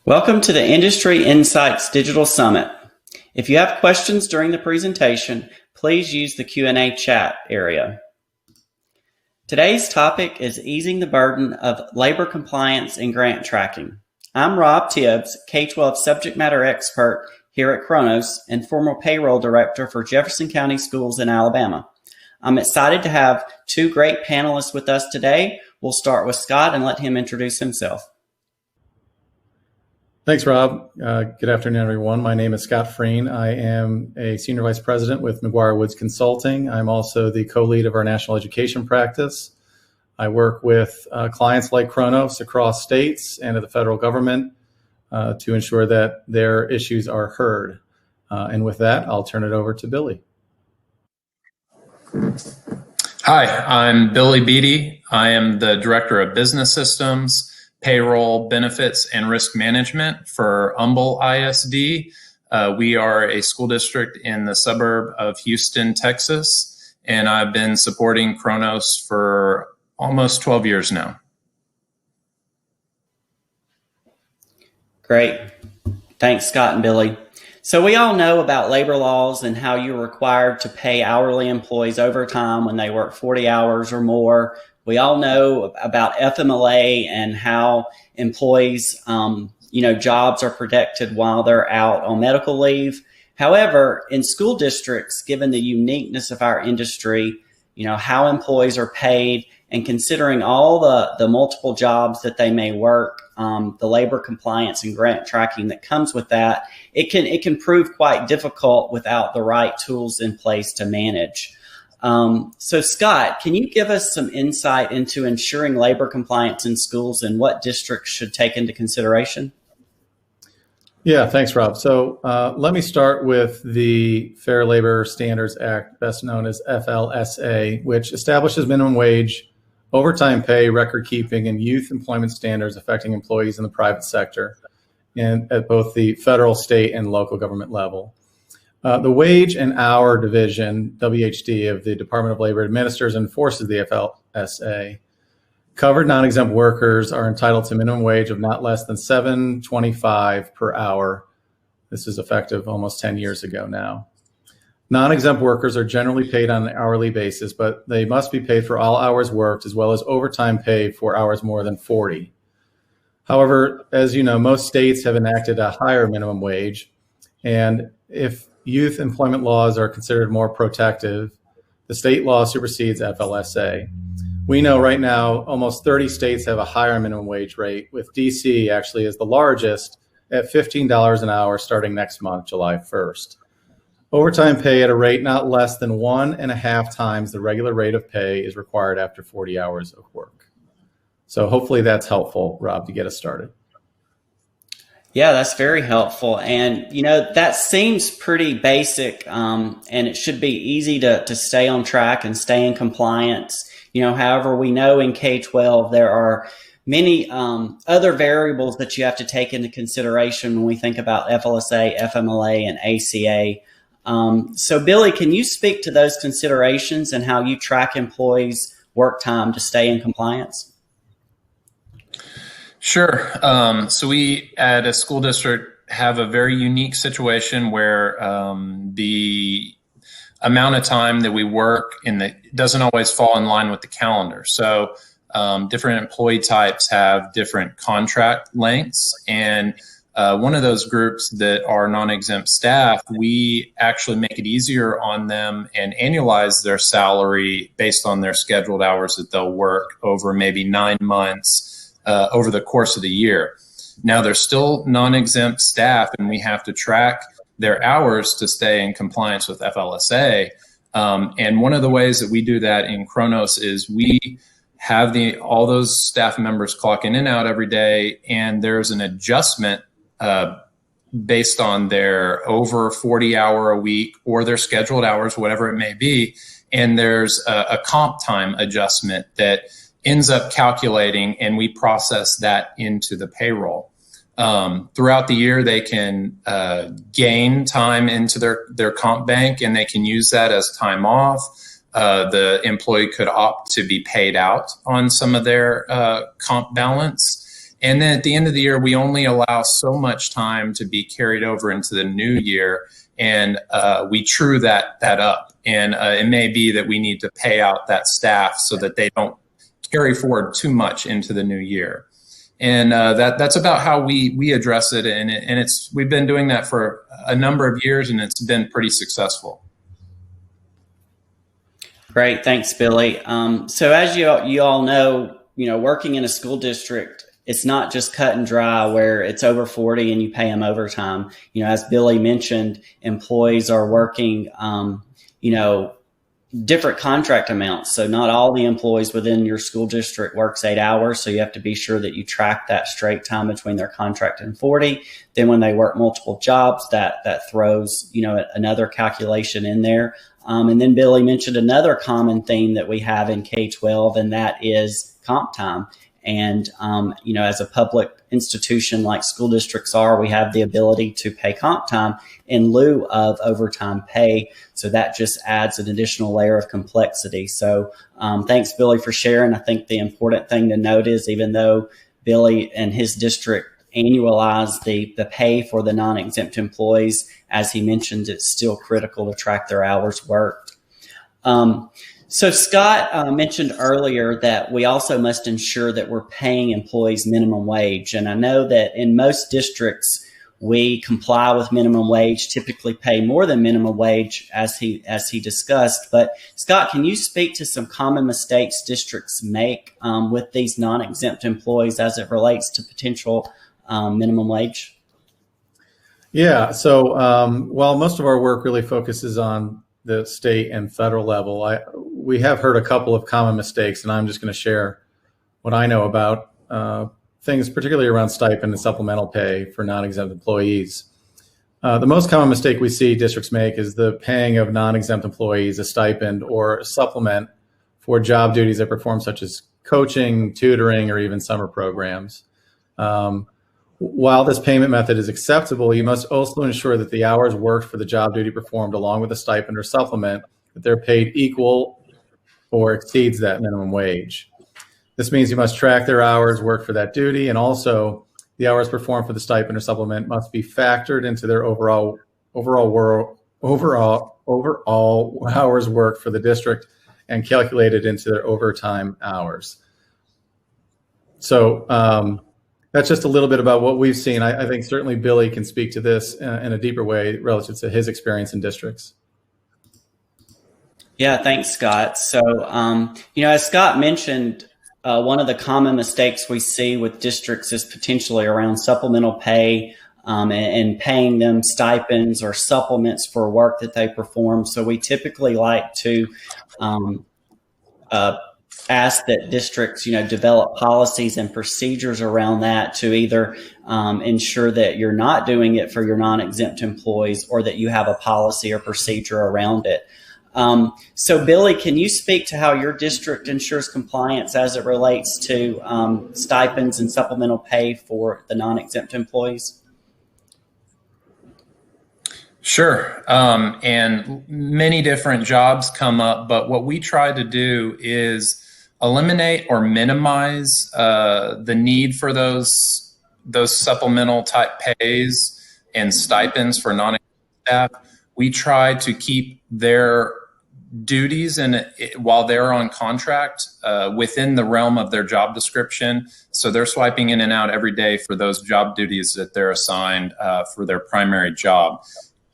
Welcome to the Industry Insights Digital Summit. If you have questions during the presentation, please use the Q&A chat area. Today's topic is easing the burden of labor compliance and grant tracking. I'm Rob Tibbs, K-12 subject matter expert here at Kronos and former payroll director for Jefferson County Schools in Alabama. I'm excited to have two great panelists with us today. We'll start with Scott and let him introduce himself. Thanks, Rob. Good afternoon, everyone. My name is Scott Freen. I am a Senior Vice President with McGuire Woods Consulting. I'm also the co-lead of our national education practice. I work with clients like Kronos across states and at the federal government to ensure that their issues are heard. And with that, I'll turn it over to Billy. Hi, I'm Billy Beatty. I am the Director of Business Systems, Payroll, Benefits, and Risk Management for Humble ISD. We are a school district in the suburb of Houston, Texas, and I've been supporting Kronos for almost 12 years now. Great. Thanks, Scott and Billy. So we all know about labor laws and how you're required to pay hourly employees overtime when they work 40 hours or more. We all know about FMLA and how employees, jobs are protected while they're out on medical leave. However, in school districts, given the uniqueness of our industry, how employees are paid and considering all the multiple jobs that they may work, the labor compliance and grant tracking that comes with that, it can prove quite difficult without the right tools in place to manage. So Scott, can you give us some insight into ensuring labor compliance in schools and what districts should take into consideration? Yeah, thanks, Rob. So let me start with the Fair Labor Standards Act, best known as FLSA, which establishes minimum wage, overtime pay, record keeping, and youth employment standards affecting employees in the private sector and at both the federal, state, and local government level. The Wage and Hour Division, WHD, of the Department of Labor administers and enforces the FLSA. Covered non-exempt workers are entitled to minimum wage of not less than $7.25 per hour. This is effective almost 10 years ago now. Non-exempt workers are generally paid on an hourly basis, but they must be paid for all hours worked as well as overtime pay for hours more than 40. However, as you know, most states have enacted a higher minimum wage, and if youth employment laws are considered more protective, the state law supersedes FLSA. We know right now almost 30 states have a higher minimum wage rate, with DC actually as the largest at $15 an hour starting next month, July 1st. Overtime pay at a rate not less than 1.5 times the regular rate of pay is required after 40 hours of work. So hopefully that's helpful, Rob, to get us started. Yeah, that's very helpful. And, that seems pretty basic, and it should be easy to stay on track and stay in compliance. However, we know in K-12 there are many other variables that you have to take into consideration when we think about FLSA, FMLA, and ACA. So, Billy, can you speak to those considerations and how you track employees' work time to stay in compliance? Sure. So we at a school district have a very unique situation where the amount of time that we work doesn't always fall in line with the calendar. So different employee types have different contract lengths, and one of those groups that are non-exempt staff, we actually make it easier on them and annualize their salary based on their scheduled hours that they'll work over maybe 9 months over the course of the year. Now, they're still non-exempt staff, and we have to track their hours to stay in compliance with FLSA. And one of the ways that we do that in Kronos is we have all those staff members clock in and out every day, and there's an adjustment based on their over 40-hour a week or their scheduled hours, whatever it may be. And there's a comp time adjustment that ends up calculating, and we process that into the payroll. Throughout the year, they can gain time into their comp bank, and they can use that as time off. The employee could opt to be paid out on some of their comp balance. And then at the end of the year, we only allow so much time to be carried over into the new year, and we true that up. And it may be that we need to pay out that staff so that they don't carry forward too much into the new year. And that's about how we address it. And we've been doing that for a number of years, and it's been pretty successful. Great, thanks, Billy. So as you all know, working in a school district, it's not just cut and dry where it's over 40 and you pay them overtime. As Billy mentioned, employees are working, different contract amounts. So not all the employees within your school district works 8 hours. So you have to be sure that you track that straight time between their contract and 40. Then when they work multiple jobs, that throws, another calculation in there. And then Billy mentioned another common theme that we have in K-12, and that is comp time. And, as a public institution like school districts are, we have the ability to pay comp time in lieu of overtime pay. So that just adds an additional layer of complexity. So thanks, Billy, for sharing. I think the important thing to note is even though Billy and his district annualize the pay for the non-exempt employees, as he mentioned, it's still critical to track their hours worked. So Scott mentioned earlier that we also must ensure that we're paying employees minimum wage. And I know that in most districts, we comply with minimum wage, typically pay more than minimum wage, as he discussed. But Scott, can you speak to some common mistakes districts make with these non-exempt employees as it relates to potential minimum wage? Yeah. So while most of our work really focuses on the state and federal level, we have heard a couple of common mistakes, and I'm just going to share what I know about things, particularly around stipend and supplemental pay for non-exempt employees. The most common mistake we see districts make is the paying of non-exempt employees a stipend or a supplement for job duties they perform, such as coaching, tutoring, or even summer programs. While this payment method is acceptable, you must also ensure that the hours worked for the job duty performed along with a stipend or supplement, that they're paid equal or exceeds that minimum wage. This means you must track their hours worked for that duty, and also the hours performed for the stipend or supplement must be factored into their overall hours worked for the district and calculated into their overtime hours. So that's just a little bit about what we've seen. I think certainly Billy can speak to this in a deeper way relative to his experience in districts. Yeah, thanks, Scott. So, as Scott mentioned, one of the common mistakes we see with districts is potentially around supplemental pay and paying them stipends or supplements for work that they perform. So we typically like to ask that districts, develop policies and procedures around that to either ensure that you're not doing it for your non-exempt employees, or that you have a policy or procedure around it. So Billy, can you speak to how your district ensures compliance as it relates to stipends and supplemental pay for the non-exempt employees? Sure. And many different jobs come up, but what we try to do is eliminate or minimize the need for those supplemental type pays and stipends for non-exempt staff. We try to keep their duties while they're on contract within the realm of their job description. So they're swiping in and out every day for those job duties that they're assigned for their primary job.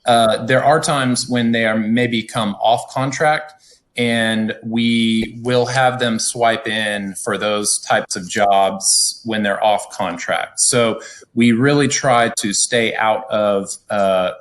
There are times when they may become off contract, and we will have them swipe in for those types of jobs when they're off contract. So we really try to stay out of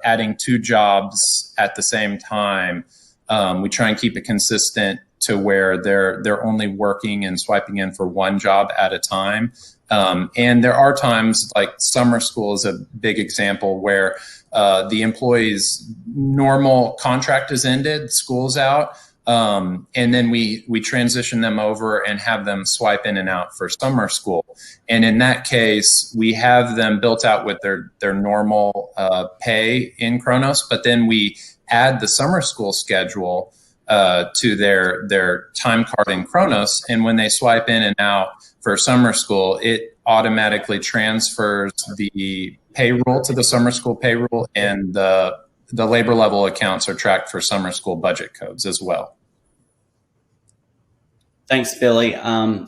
adding two jobs at the same time. We try and keep it consistent to where they're only working and swiping in for one job at a time. And there are times, like summer school is a big example, where the employee's normal contract is ended, school's out, and then we transition them over and have them swipe in and out for summer school. And in that case, we have them built out with their normal pay in Kronos, but then we add the summer school schedule to their time card in Kronos. And when they swipe in and out for summer school, it automatically transfers the payroll to the summer school payroll, and the labor level accounts are tracked for summer school budget codes as well. Thanks, Billy.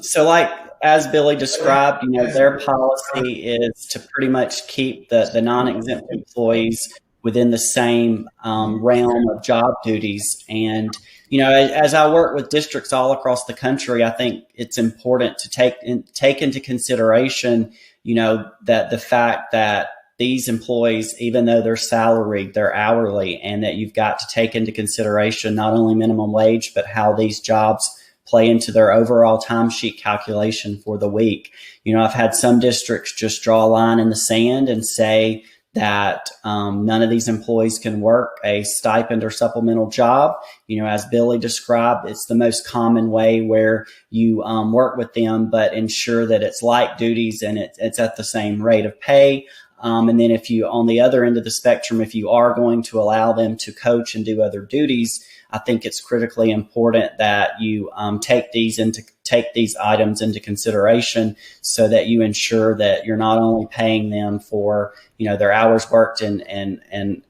So like, as Billy described, their policy is to pretty much keep the non-exempt employees within the same realm of job duties. And, as I work with districts all across the country, I think it's important to take into consideration, that the fact that these employees, even though they're salaried, they're hourly, and that you've got to take into consideration not only minimum wage, but how these jobs play into their overall timesheet calculation for the week. I've had some districts just draw a line in the sand and say that none of these employees can work a stipend or supplemental job. As Billy described, it's the most common way where you work with them, but ensure that it's like duties and it's at the same rate of pay. And then if you, on the other end of the spectrum, if you are going to allow them to coach and do other duties, I think it's critically important that you take these items into consideration, so that you ensure that you're not only paying them for their hours worked and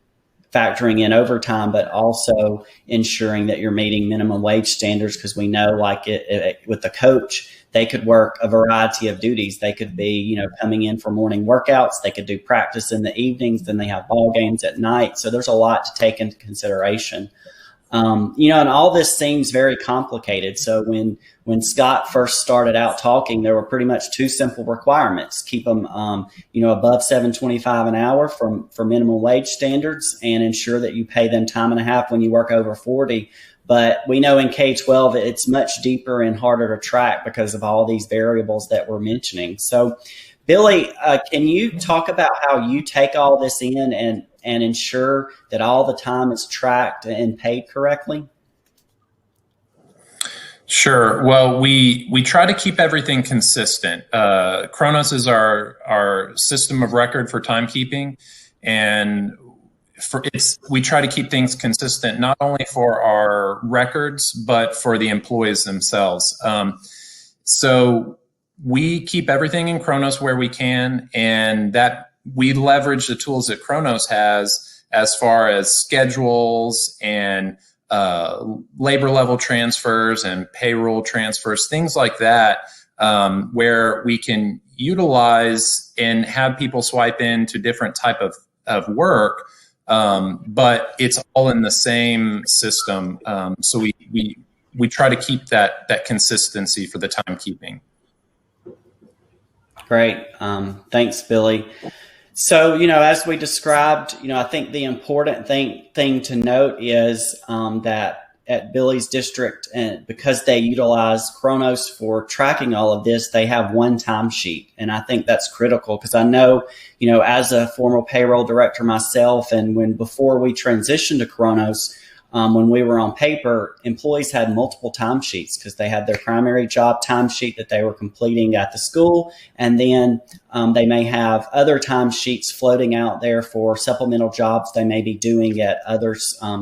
factoring in overtime, but also ensuring that you're meeting minimum wage standards. Because we know, like with the coach, they could work a variety of duties. They could be, coming in for morning workouts. They could do practice in the evenings. Then they have ball games at night. So there's a lot to take into consideration. And all this seems very complicated. So when Scott first started out talking, there were pretty much two simple requirements: keep them, above $7.25 an hour for minimum wage standards, and ensure that you pay them time and a half when you work over 40. But we know in K-12, it's much deeper and harder to track because of all these variables that we're mentioning. So, Billy, can you talk about how you take all this in and ensure that all the time is tracked and paid correctly? Sure. Well, we try to keep everything consistent. Kronos is our system of record for timekeeping, and we try to keep things consistent, not only for our records, but for the employees themselves. So we keep everything in Kronos where we can, and that we leverage the tools that Kronos has as far as schedules and labor level transfers and payroll transfers, things like that, where we can utilize and have people swipe into different type of work, but it's all in the same system. So we try to keep that consistency for the timekeeping. Great. Thanks, Billy. So, as we described, I think the important thing to note is that at Billy's district, and because they utilize Kronos for tracking all of this, they have one timesheet. And I think that's critical, because I know, as a former payroll director myself, and before we transitioned to Kronos, when we were on paper, employees had multiple timesheets because they had their primary job timesheet that they were completing at the school. And then they may have other timesheets floating out there for supplemental jobs they may be doing at other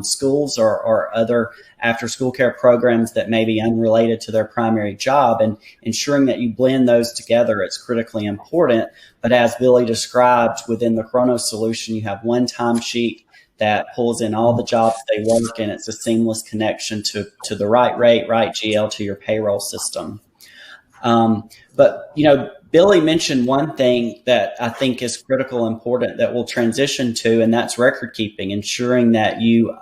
schools or other after school care programs that may be unrelated to their primary job. And ensuring that you blend those together, it's critically important. But as Billy described, within the Kronos solution, you have one timesheet that pulls in all the jobs they work, and it's a seamless connection to the right rate, right GL to your payroll system. But, Billy mentioned one thing that I think is critical, important, that we'll transition to, and that's record keeping, ensuring that you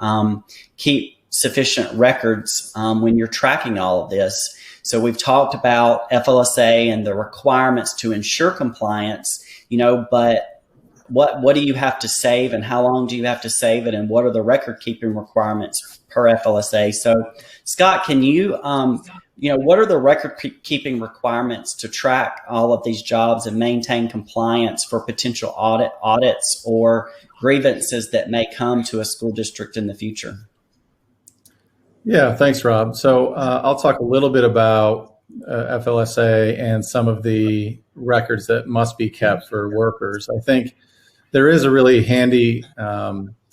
keep sufficient records when you're tracking all of this. So we've talked about FLSA and the requirements to ensure compliance, but what do you have to save, and how long do you have to save it, and what are the record keeping requirements per FLSA? So, Scott, can you, what are the record keeping requirements to track all of these jobs and maintain compliance for potential audits or grievances that may come to a school district in the future? Yeah, thanks, Rob. So I'll talk a little bit about FLSA and some of the records that must be kept for workers. I think there is a really handy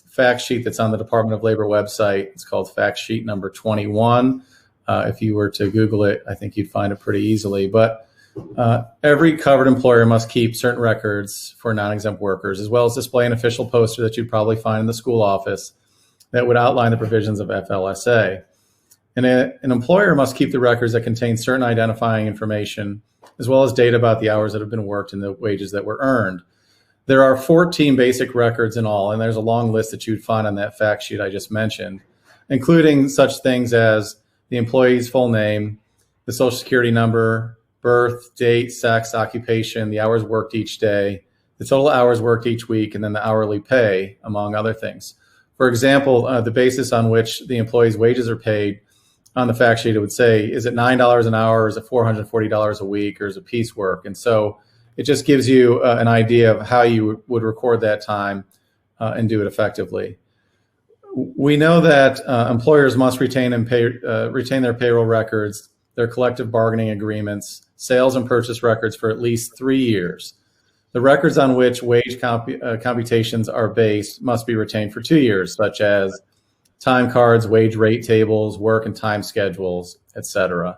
fact sheet that's on the Department of Labor website. It's called fact sheet number 21. If you were to Google it, I think you'd find it pretty easily. But Every covered employer must keep certain records for non-exempt workers, as well as display an official poster that you'd probably find in the school office that would outline the provisions of FLSA. And an employer must keep the records that contain certain identifying information, as well as data about the hours that have been worked and the wages that were earned. There are 14 basic records in all, and there's a long list that you'd find on that fact sheet I just mentioned, including such things as the employee's full name, the social security number, birth, date, sex, occupation, the hours worked each day, the total hours worked each week, and then the hourly pay, among other things. For example, the basis on which the employee's wages are paid on the fact sheet, it would say, is it $9 an hour, or is it $440 a week, or is it piecework? And so it just gives you an idea of how you would record that time and do it effectively. We know that employers must retain their payroll records, their collective bargaining agreements, sales and purchase records for at least 3 years. The records on which wage computations are based must be retained for 2 years, such as time cards, wage rate tables, work and time schedules, etc.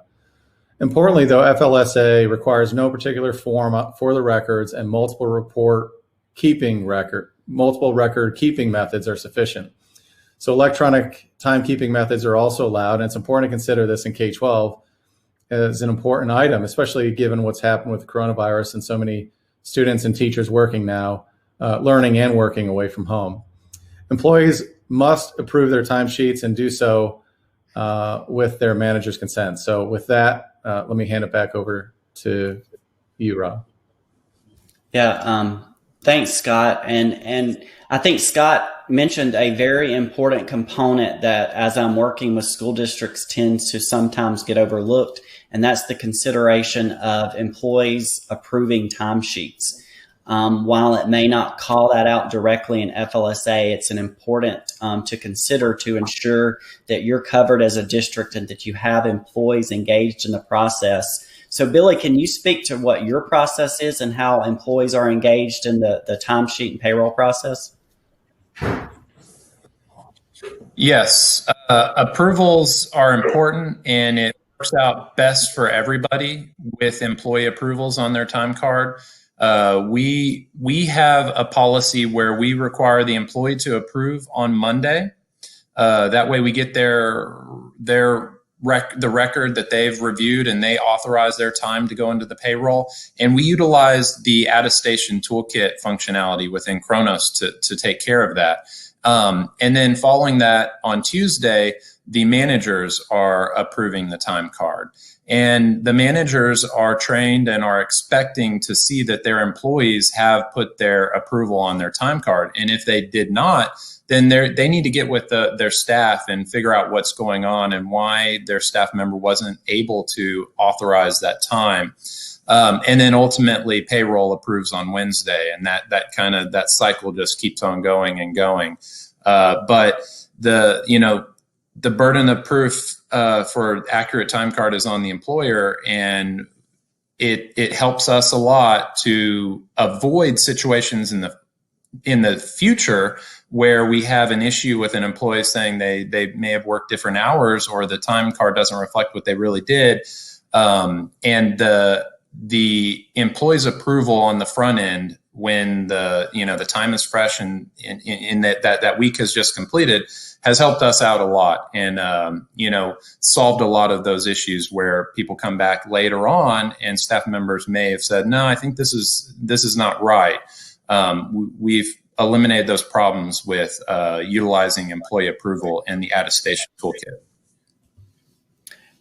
Importantly, though, FLSA requires no particular form for the records, and multiple record keeping methods are sufficient. So electronic timekeeping methods are also allowed, and it's important to consider this in K-12 as an important item, especially given what's happened with the coronavirus and so many students and teachers working now, learning and working away from home. Employees must approve their timesheets and do so with their manager's consent. So with that, let me hand it back over to you, Rob. Yeah, thanks, Scott. And I think Scott mentioned a very important component that, as I'm working with school districts, tends to sometimes get overlooked, and that's the consideration of employees approving timesheets. While it may not call that out directly in FLSA, it's an important to consider to ensure that you're covered as a district and that you have employees engaged in the process. So, Billy, can you speak to what your process is and how employees are engaged in the timesheet and payroll process? Yes, approvals are important, and it works out best for everybody with employee approvals on their time card. We have a policy where we require the employee to approve on Monday. That way we get the record that they've reviewed, and they authorize their time to go into the payroll. And we utilize the attestation toolkit functionality within Kronos to take care of that. And then following that, on Tuesday, the managers are approving the time card. And the managers are trained and are expecting to see that their employees have put their approval on their time card. And if they did not, then they need to get with their staff and figure out what's going on and why their staff member wasn't able to authorize that time. And then ultimately payroll approves on Wednesday, and that cycle just keeps on going and going. But the burden of proof for accurate time card is on the employer, and it helps us a lot to avoid situations in the future where we have an issue with an employee saying they may have worked different hours, or the time card doesn't reflect what they really did, and the employee's approval on the front end, when the time is fresh and in that week has just completed, has helped us out a lot, and solved a lot of those issues where people come back later on and staff members may have said, no, I think this is not right. We've eliminated those problems with utilizing employee approval and the attestation toolkit.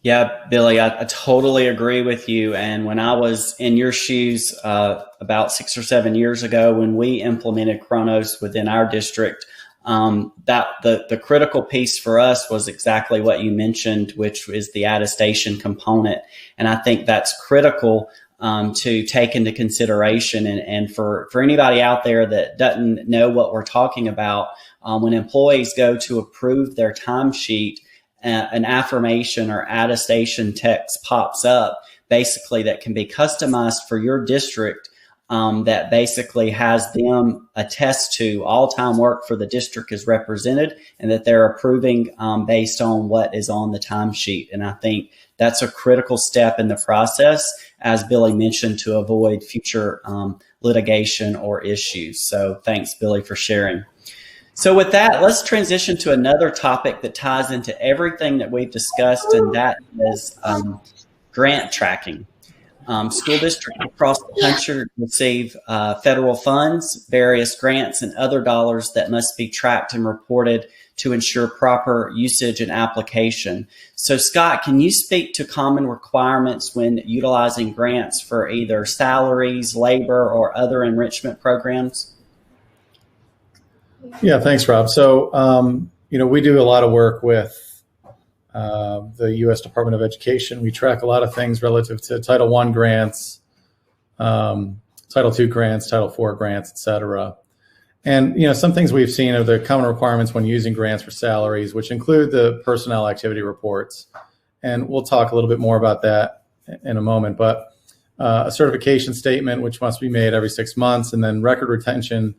Yeah, Billy, I totally agree with you. And when I was in your shoes about 6 or 7 years ago, when we implemented Kronos within our district, that the critical piece for us was exactly what you mentioned, which is the attestation component. And I think that's critical to take into consideration. And for anybody out there that doesn't know what we're talking about, when employees go to approve their timesheet, an affirmation or attestation text pops up, basically that can be customized for your district, that basically has them attest to all time work for the district is represented, and that they're approving based on what is on the timesheet. And I think that's a critical step in the process, as Billy mentioned, to avoid future litigation or issues. So thanks, Billy, for sharing. So with that, let's transition to another topic that ties into everything that we've discussed, and that is grant tracking. School districts across the country receive federal funds, various grants, and other dollars that must be tracked and reported to ensure proper usage and application. So Scott, can you speak to common requirements when utilizing grants for either salaries, labor, or other enrichment programs? Yeah, thanks, Rob. So, we do a lot of work with the U.S. Department of Education. We track a lot of things relative to Title I grants, Title II grants, Title IV grants, et cetera. And, some things we've seen are the common requirements when using grants for salaries, which include the personnel activity reports. And we'll talk a little bit more about that in a moment. But a certification statement, which must be made every 6 months, and then record retention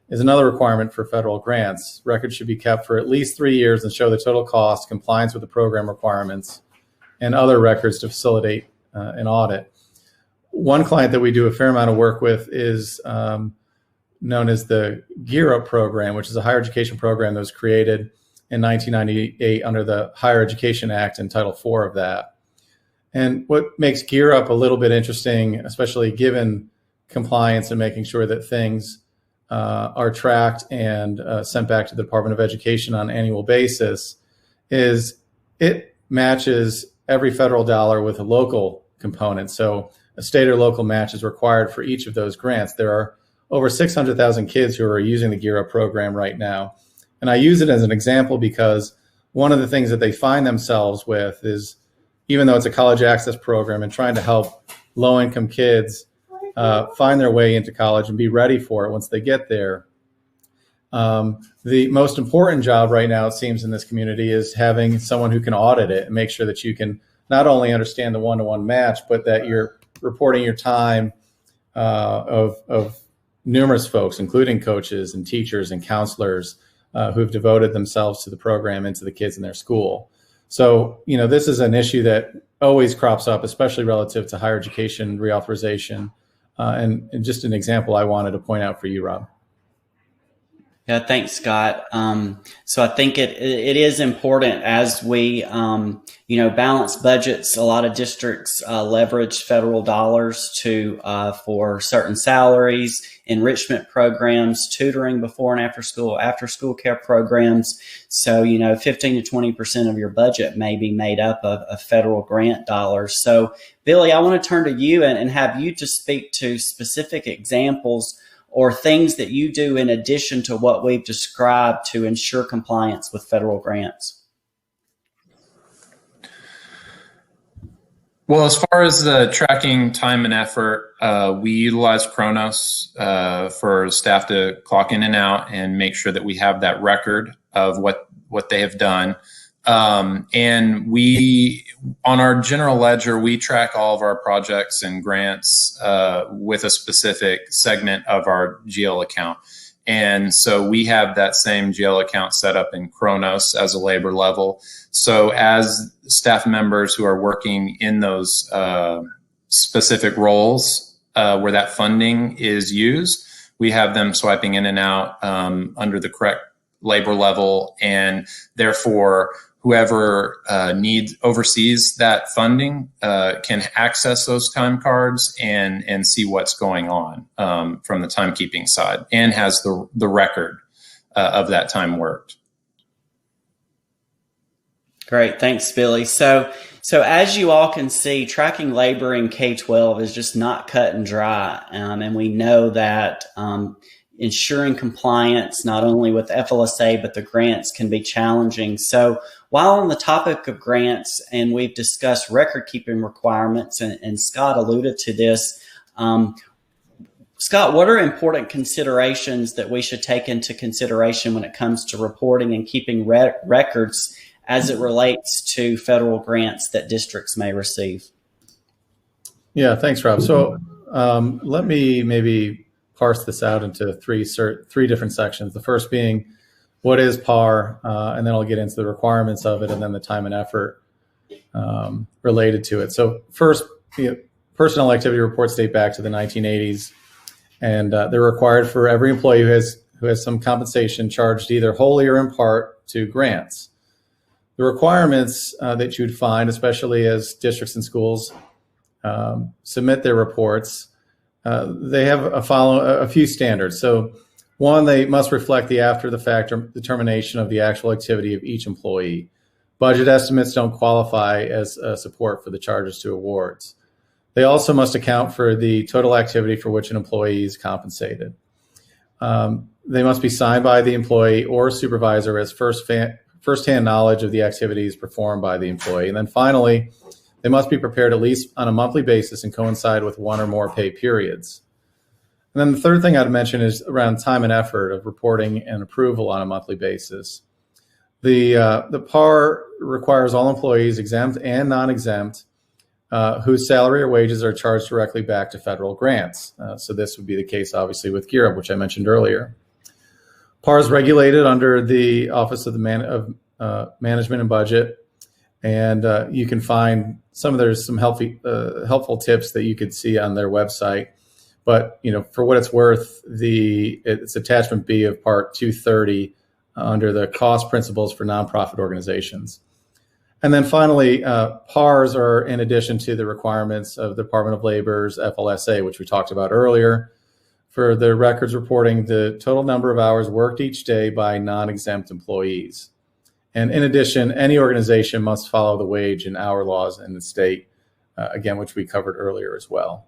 is another requirement for federal grants. Records should be kept for at least 3 years and show the total cost, compliance with the program requirements, and other records to facilitate an audit. One client that we do a fair amount of work with is known as the Gear Up program, which is a higher education program that was created in 1998 under the Higher Education Act and Title IV of that. And what makes Gear Up a little bit interesting, especially given compliance and making sure that things are tracked and sent back to the Department of Education on an annual basis, is it matches every federal dollar with a local component. So a state or local match is required for each of those grants. There are over 600,000 kids who are using the Gear Up program right now. And I use it as an example because one of the things that they find themselves with is, even though it's a college access program and trying to help low-income kids find their way into college and be ready for it once they get there. The most important job right now, it seems, in this community is having someone who can audit it and make sure that you can not only understand the one-to-one match, but that you're reporting your time of numerous folks, including coaches and teachers and counselors who've devoted themselves to the program and to the kids in their school. So, this is an issue that always crops up, especially relative to higher education reauthorization. And just an example I wanted to point out for you, Rob. Yeah, thanks, Scott. So I think it is important as we, balance budgets. A lot of districts leverage federal dollars for certain salaries, enrichment programs, tutoring before and after school care programs. So, 15 to 20% of your budget may be made up of federal grant dollars. So, Billy, I want to turn to you and have you to speak to specific examples or things that you do in addition to what we've described to ensure compliance with federal grants. Well, as far as the tracking time and effort, we utilize Kronos for staff to clock in and out and make sure that we have that record of what they have done. And we, on our general ledger, we track all of our projects and grants with a specific segment of our GL account. And so we have that same GL account set up in Kronos as a labor level. So as staff members who are working in those specific roles where that funding is used, we have them swiping in and out under the correct labor level, and therefore whoever oversees that funding can access those time cards and see what's going on from the timekeeping side, and has the record of that time worked. Great, thanks, Billy. So as you all can see, tracking labor in K-12 is just not cut and dry, and we know that ensuring compliance not only with FLSA but the grants can be challenging. So while on the topic of grants, and we've discussed record-keeping requirements, and Scott alluded to this, Scott, what are important considerations that we should take into consideration when it comes to reporting and keeping records as it relates to federal grants that districts may receive? Yeah, thanks, Rob. So let me maybe parse this out into three different sections. The first being, what is PAR? And then I'll get into the requirements of it, and then the time and effort. related to it. So first, personnel activity reports date back to the 1980s, and they're required for every employee who has some compensation charged either wholly or in part to grants. The requirements that you'd find, especially as districts and schools submit their reports, they have a few standards. So one, they must reflect the after-the-fact determination of the actual activity of each employee. Budget estimates don't qualify as support for the charges to awards. They also must account for the total activity for which an employee is compensated. They must be signed by the employee or supervisor as firsthand knowledge of the activities performed by the employee. And then finally, they must be prepared at least on a monthly basis and coincide with one or more pay periods. And then the third thing I'd mention is around time and effort of reporting and approval on a monthly basis. The PAR requires all employees, exempt and non-exempt, whose salary or wages are charged directly back to federal grants. So this would be the case, obviously, with GEAR Up, which I mentioned earlier. PAR is regulated under the Office of the Management and Budget, and you can find there's some helpful tips that you could see on their website. But for what it's worth, it's attachment B of Part 230 under the cost principles for nonprofit organizations. And then finally, PARs are in addition to the requirements of the Department of Labor's FLSA, which we talked about earlier, for the records reporting the total number of hours worked each day by non-exempt employees. And in addition, any organization must follow the wage and hour laws in the state, again, which we covered earlier as well.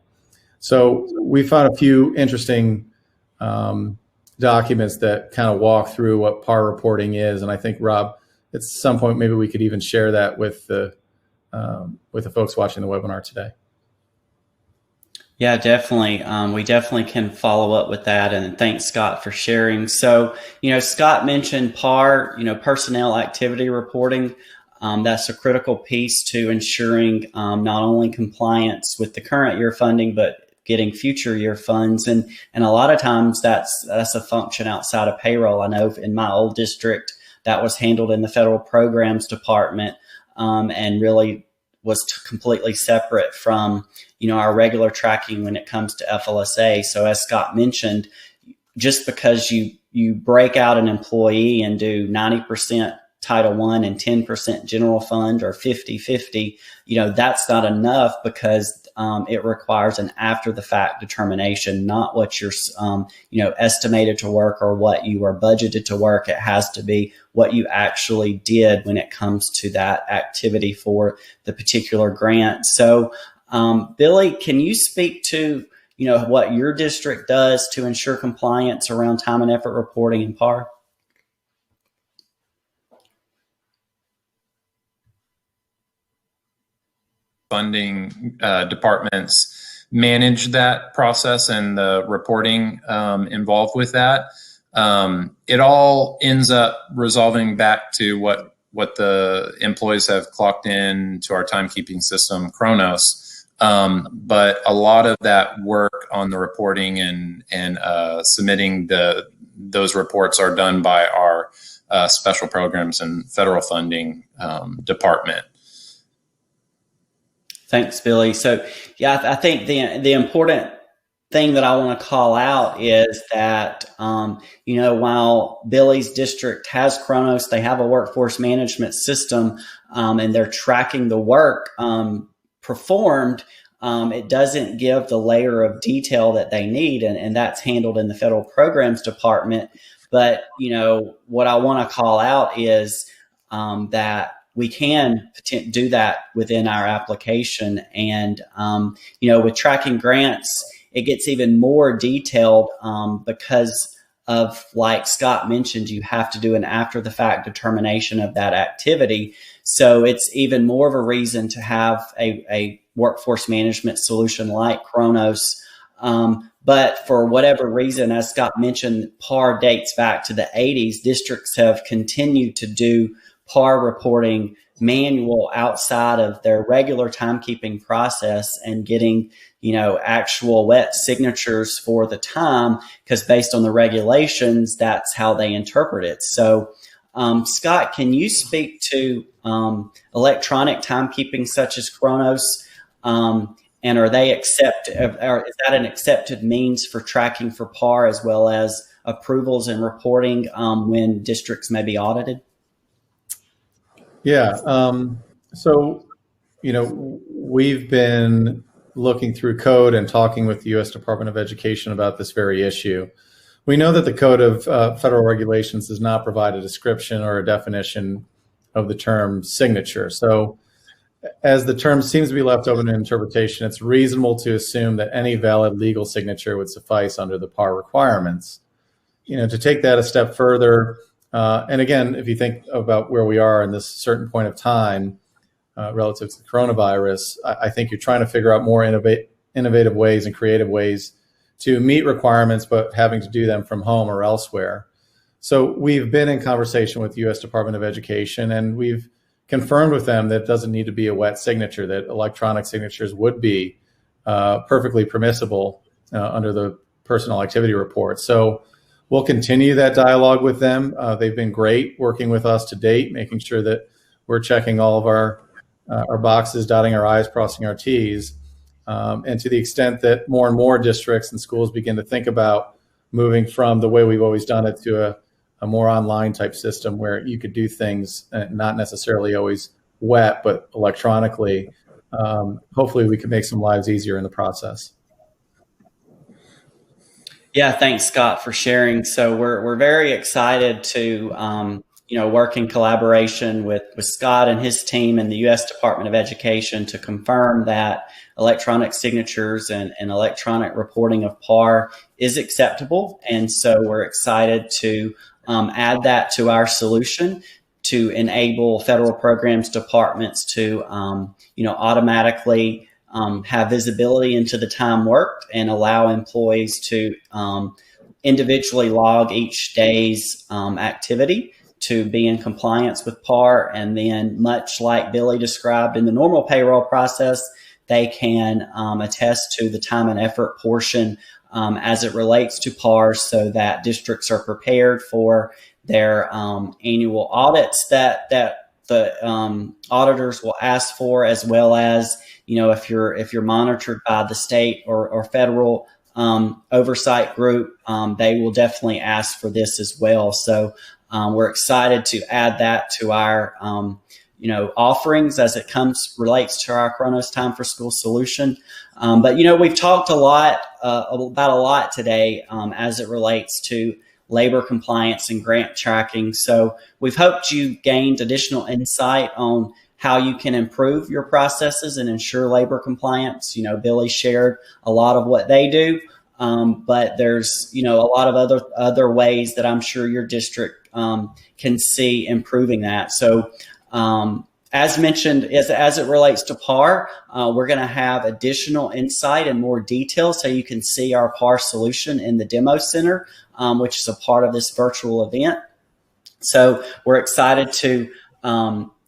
So we found a few interesting documents that kind of walk through what PAR reporting is. And I think, Rob, at some point, maybe we could even share that with the folks watching the webinar today. Yeah, definitely. We definitely can follow up with that. And thanks, Scott, for sharing. So, Scott mentioned PAR, personnel activity reporting. That's a critical piece to ensuring not only compliance with the current year funding, but getting future year funds. And a lot of times that's a function outside of payroll. I know in my old district that was handled in the federal programs department and really was completely separate from, our regular tracking when it comes to FLSA. So as Scott mentioned, just because you break out an employee and do 90% Title I and 10% general fund or 50-50, that's not enough because it requires an after the fact determination, not what you're, estimated to work or what you are budgeted to work. It has to be what you actually did when it comes to that activity for the particular grant. So, Billy, can you speak to, what your district does to ensure compliance around time and effort reporting in PAR? Funding departments manage that process and the reporting involved with that. It all ends up resolving back to what the employees have clocked in to our timekeeping system, Kronos. But a lot of that work on the reporting and submitting those reports are done by our special programs and federal funding department. Thanks, Billy. So, yeah, I think the important thing that I want to call out is that, while Billy's district has Kronos, they have a workforce management system, and they're tracking the work performed. It doesn't give the layer of detail that they need, and that's handled in the federal programs department. But, what I want to call out is that we can do that within our application. And, with tracking grants, it gets even more detailed because of, like Scott mentioned, you have to do an after the fact determination of that activity. So it's even more of a reason to have a workforce management solution like Kronos. But for whatever reason, as Scott mentioned, PAR dates back to the 80s. Districts have continued to do PAR reporting manual outside of their regular timekeeping process and getting, actual wet signatures for the time, because based on the regulations, that's how they interpret it. So Scott, can you speak to electronic timekeeping such as Chronos? And are they is that an accepted means for tracking for PAR as well as approvals and reporting when districts may be audited? Yeah. So, we've been looking through code and talking with the U.S. Department of Education about this very issue. We know that the Code of Federal Regulations does not provide a description or a definition of the term signature. So, as the term seems to be left open to interpretation, it's reasonable to assume that any valid legal signature would suffice under the PAR requirements. To take that a step further, and again, if you think about where we are in this certain point of time relative to the coronavirus, I think you're trying to figure out more innovative ways and creative ways to meet requirements, but having to do them from home or elsewhere. So we've been in conversation with the U.S. Department of Education, and we've confirmed with them that it doesn't need to be a wet signature, that electronic signatures would be perfectly permissible under the personal activity report. So we'll continue that dialogue with them. They've been great working with us to date, making sure that we're checking all of our boxes, dotting our I's, crossing our T's. And to the extent that more and more districts and schools begin to think about moving from the way we've always done it to a more online type system where you could do things not necessarily always wet, but electronically, hopefully we can make some lives easier in the process. Yeah, thanks, Scott, for sharing. So we're very excited to work in collaboration with Scott and his team and the U.S. Department of Education to confirm that electronic signatures and electronic reporting of PAR is acceptable. And so we're excited to add that to our solution to enable federal programs departments to automatically have visibility into the time worked and allow employees to individually log each day's activity to be in compliance with PAR. And then, much like Billy described in the normal payroll process, they can attest to the time and effort portion as it relates to PAR, so that districts are prepared for their annual audits that the auditors will ask for, as well as if you're monitored by the state or federal oversight group, they will definitely ask for this as well. So we're excited to add that to our offerings as it relates to our Chronos Time for School solution. But we've talked about a lot today as it relates to labor compliance and grant tracking. So we've hoped you gained additional insight on how you can improve your processes and ensure labor compliance. Billy shared a lot of what they do, but there's a lot of other ways that I'm sure your district can see improving that. So as mentioned, as it relates to PAR, we're going to have additional insight and more detail so you can see our PAR solution in the demo center, which is a part of this virtual event. So we're excited to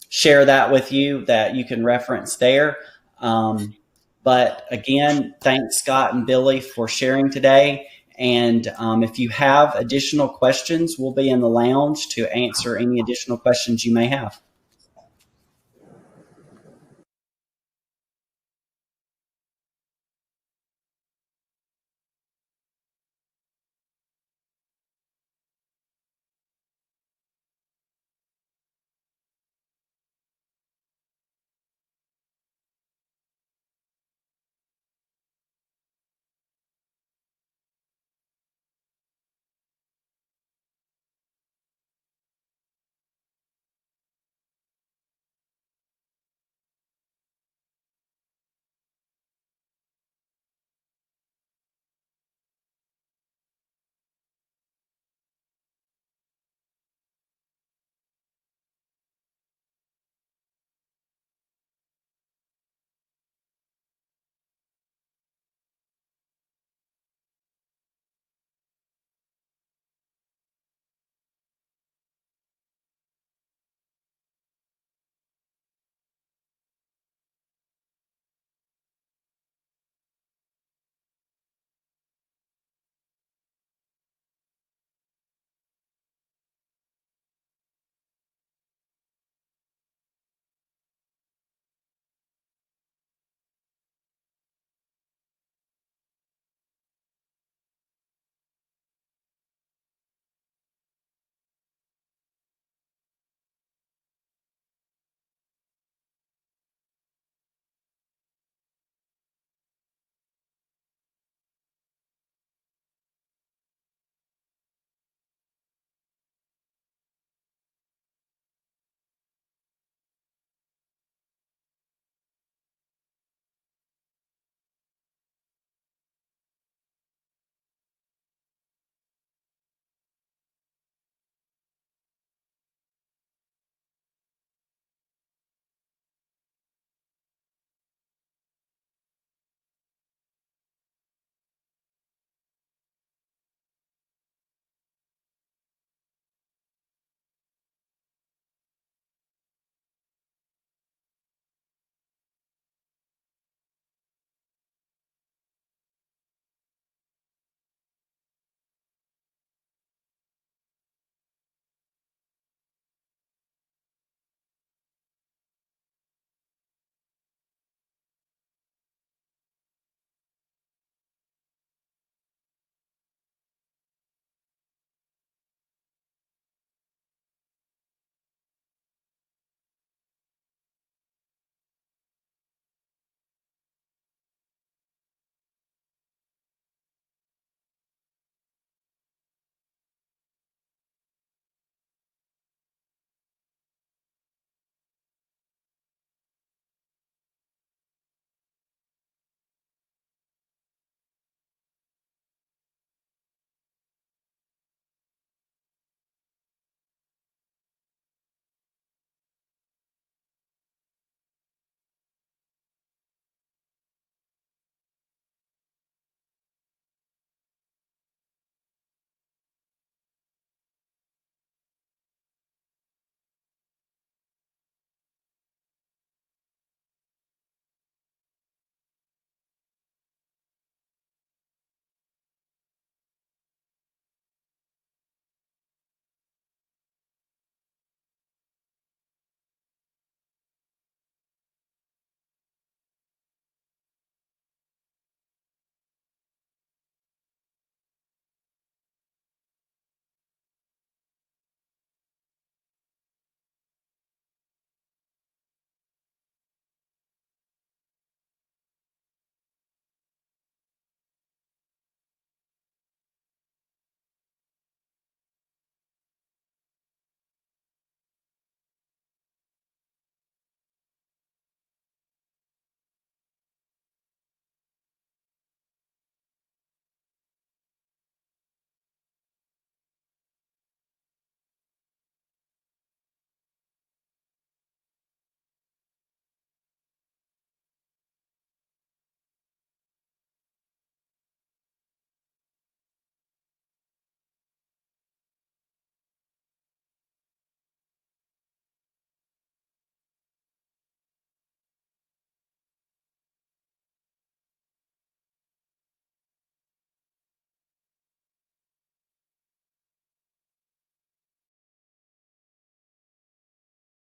share that with you, that you can reference there. But again, thanks Scott and Billy for sharing today. And if you have additional questions, we'll be in the lounge to answer any additional questions you may have.